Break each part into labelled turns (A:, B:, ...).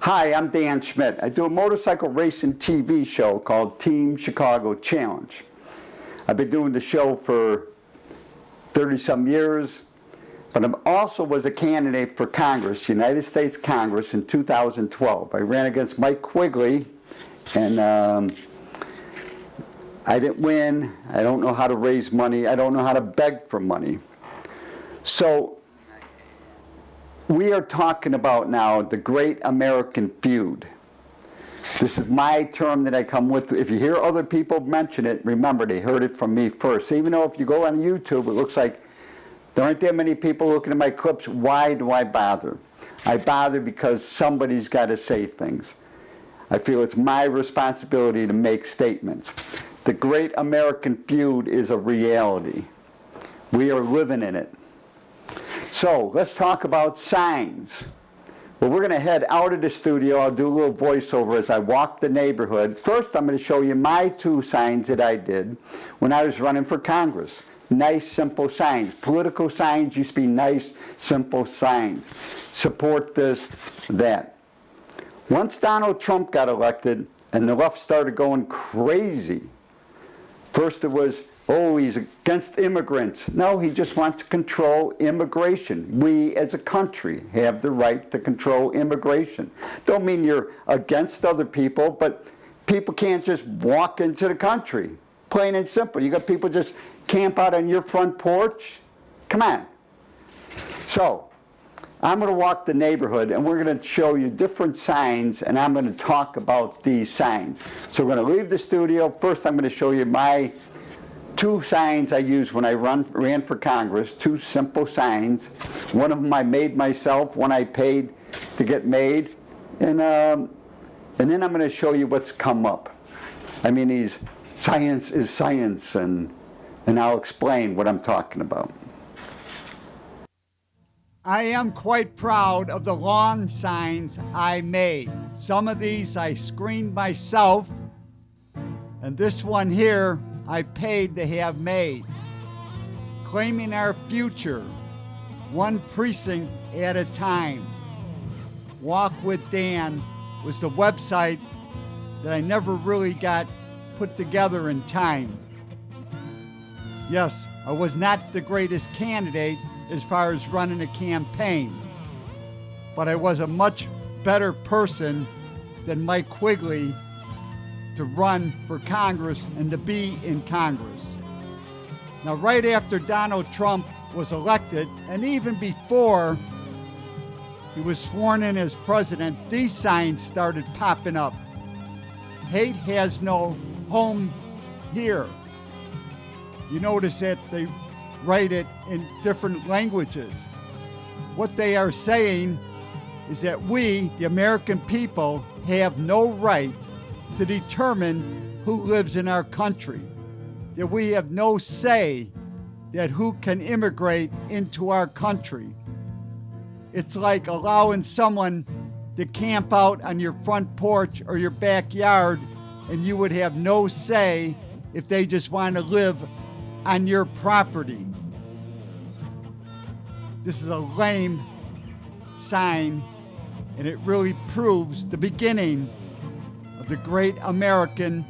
A: Hi, I'm Dan Schmitt. I do a motorcycle racing TV show called Team Chicago Challenge. I've been doing the show for 30-some years, but I also was a candidate for Congress, United States Congress, in 2012. I ran against Mike Quigley, and I didn't win. I don't know how to raise money. I don't know how to beg for money. So we are talking about now the Great American Feud. This is my term that I come with. If you hear other people mention it, remember they heard it from me first. Even though if you go on YouTube, it looks like there aren't that many people looking at my clips. Why do I bother? I bother because somebody's got to say things. I feel it's my responsibility to make statements. The Great American Feud is a reality. We are living in it. So let's talk about signs. Well, we're going to head out of the studio. I'll do a little voiceover as I walk the neighborhood. First, I'm going to show you my 2 signs that I did when I was running for Congress. Nice, simple signs. Political signs used to be nice, simple signs. Support this, that. Once Donald Trump got elected and the left started going crazy, first it was, oh, he's against immigrants. No, he just wants to control immigration. We as a country have the right to control immigration. Don't mean you're against other people, but people can't just walk into the country. Plain and simple. You got people just camp out on your front porch? Come on. So, I'm going to walk the neighborhood and we're going to show you different signs, and I'm going to talk about these signs. So we're going to leave the studio. First I'm going to show you my 2 signs I used when I ran for Congress, 2 simple signs. One of them I made myself, one I paid to get made. And then I'm going to show you what's come up. I mean, science is science, and I'll explain what I'm talking about.
B: I am quite proud of the lawn signs I made. Some of these I screened myself, and this one here I paid to have made. Claiming our future, one precinct at a time. Walk with Dan was the website that I never really got put together in time. Yes, I was not the greatest candidate as far as running a campaign, but I was a much better person than Mike Quigley to run for Congress and to be in Congress. Now, right after Donald Trump was elected, and even before he was sworn in as president, these signs started popping up. Hate has no home here. You notice that they write it in different languages. What they are saying is that we, the American people, have no right to determine who lives in our country, that we have no say that who can immigrate into our country. It's like allowing someone to camp out on your front porch or your backyard, and you would have no say if they just want to live on your property. This is a lame sign, and it really proves the beginning of the Great American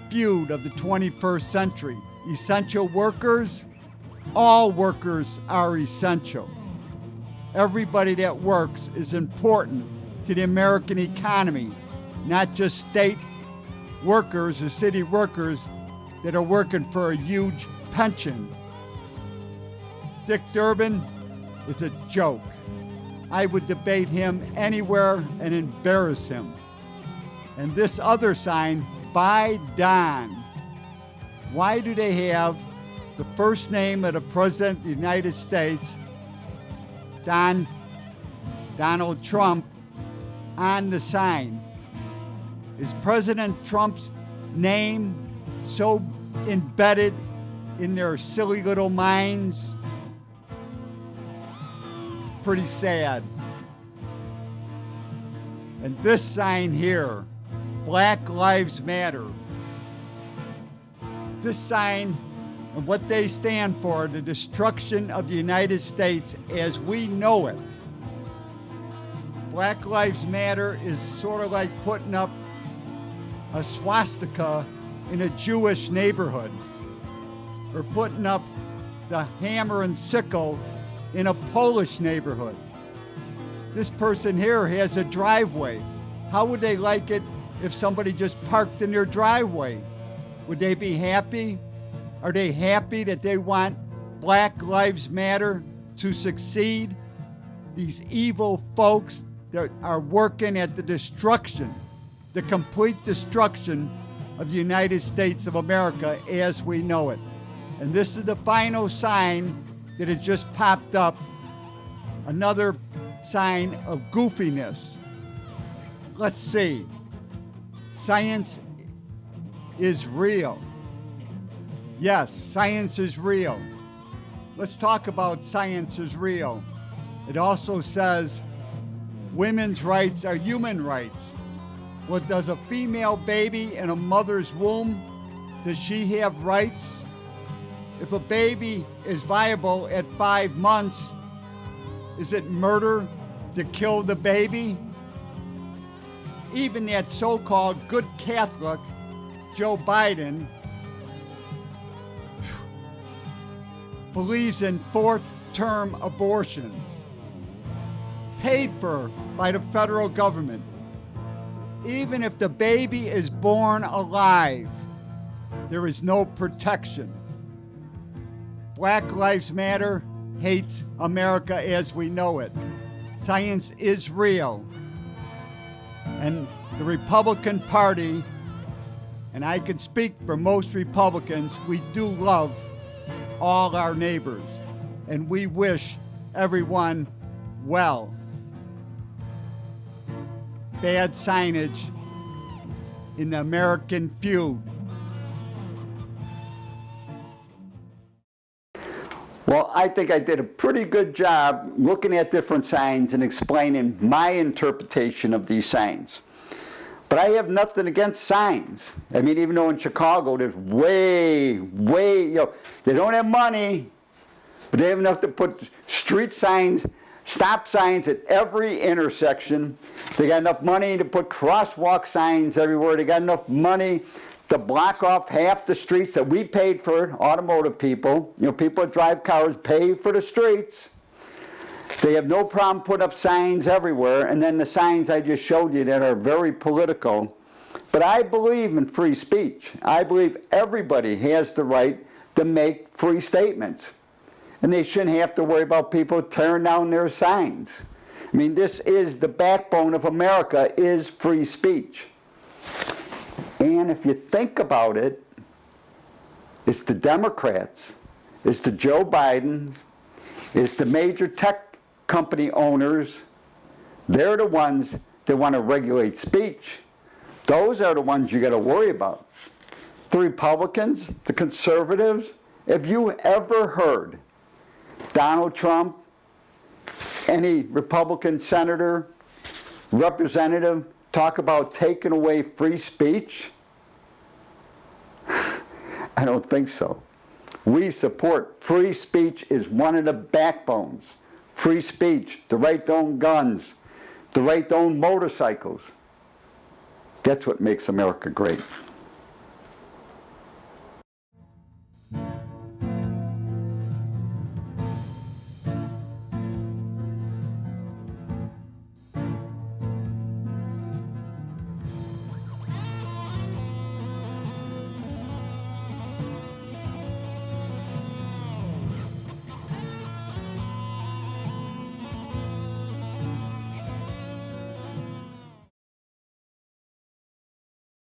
B: Feud of the 21st century. Essential workers, all workers are essential. Everybody that works is important to the American economy, not just state workers or city workers that are working for a huge pension. Dick Durbin is a joke. I would debate him anywhere and embarrass him. And this other sign, by Don. Why do they have the first name of the President of the United States, Donald Trump, on the sign? Is President Trump's name so embedded in their silly little minds? Pretty sad. And this sign here, Black Lives Matter. This sign and what they stand for, the destruction of the United States as we know it. Black Lives Matter is sort of like putting up a swastika in a Jewish neighborhood, or putting up the hammer and sickle in a Polish neighborhood. This person here has a driveway. How would they like it if somebody just parked in their driveway? Would they be happy? Are they happy that they want Black Lives Matter to succeed? These evil folks that are working at the destruction, the complete destruction of the United States of America as we know it. And this is the final sign that has just popped up, another sign of goofiness. Let's see. Science is real. Yes, science is real. Let's talk about science is real. It also says women's rights are human rights. Well, does a female baby in a mother's womb, does she have rights? If a baby is viable at 5 months, is it murder to kill the baby? Even that so-called good Catholic, Joe Biden, believes in fourth-term abortions, paid for by the federal government. Even if the baby is born alive, there is no protection. Black Lives Matter hates America as we know it. Science is real. And the Republican Party, and I can speak for most Republicans, we do love all our neighbors, and we wish everyone well. Bad signage in the American Feud.
A: Well, I think I did a pretty good job looking at different signs and explaining my interpretation of these signs. But I have nothing against signs. I mean, even though in Chicago there's way, they don't have money, but they have enough to put street signs, stop signs at every intersection. They got enough money to put crosswalk signs everywhere. They got enough money to block off half the streets that we paid for, automotive people. You know, people that drive cars pay for the streets. They have no problem putting up signs everywhere, and then the signs I just showed you that are very political. But I believe in free speech. I believe everybody has the right to make free statements. And they shouldn't have to worry about people tearing down their signs. I mean, this is the backbone of America, is free speech. And if you think about it, it's the Democrats, it's the Joe Biden, it's the major tech company owners. They're the ones that want to regulate speech. Those are the ones you got to worry about. The Republicans, the conservatives. Have you ever heard Donald Trump, any Republican senator, representative, talk about taking away free speech? I don't think so. We support free speech is one of the backbones. Free speech, the right to own guns, the right to own motorcycles. That's what makes America great.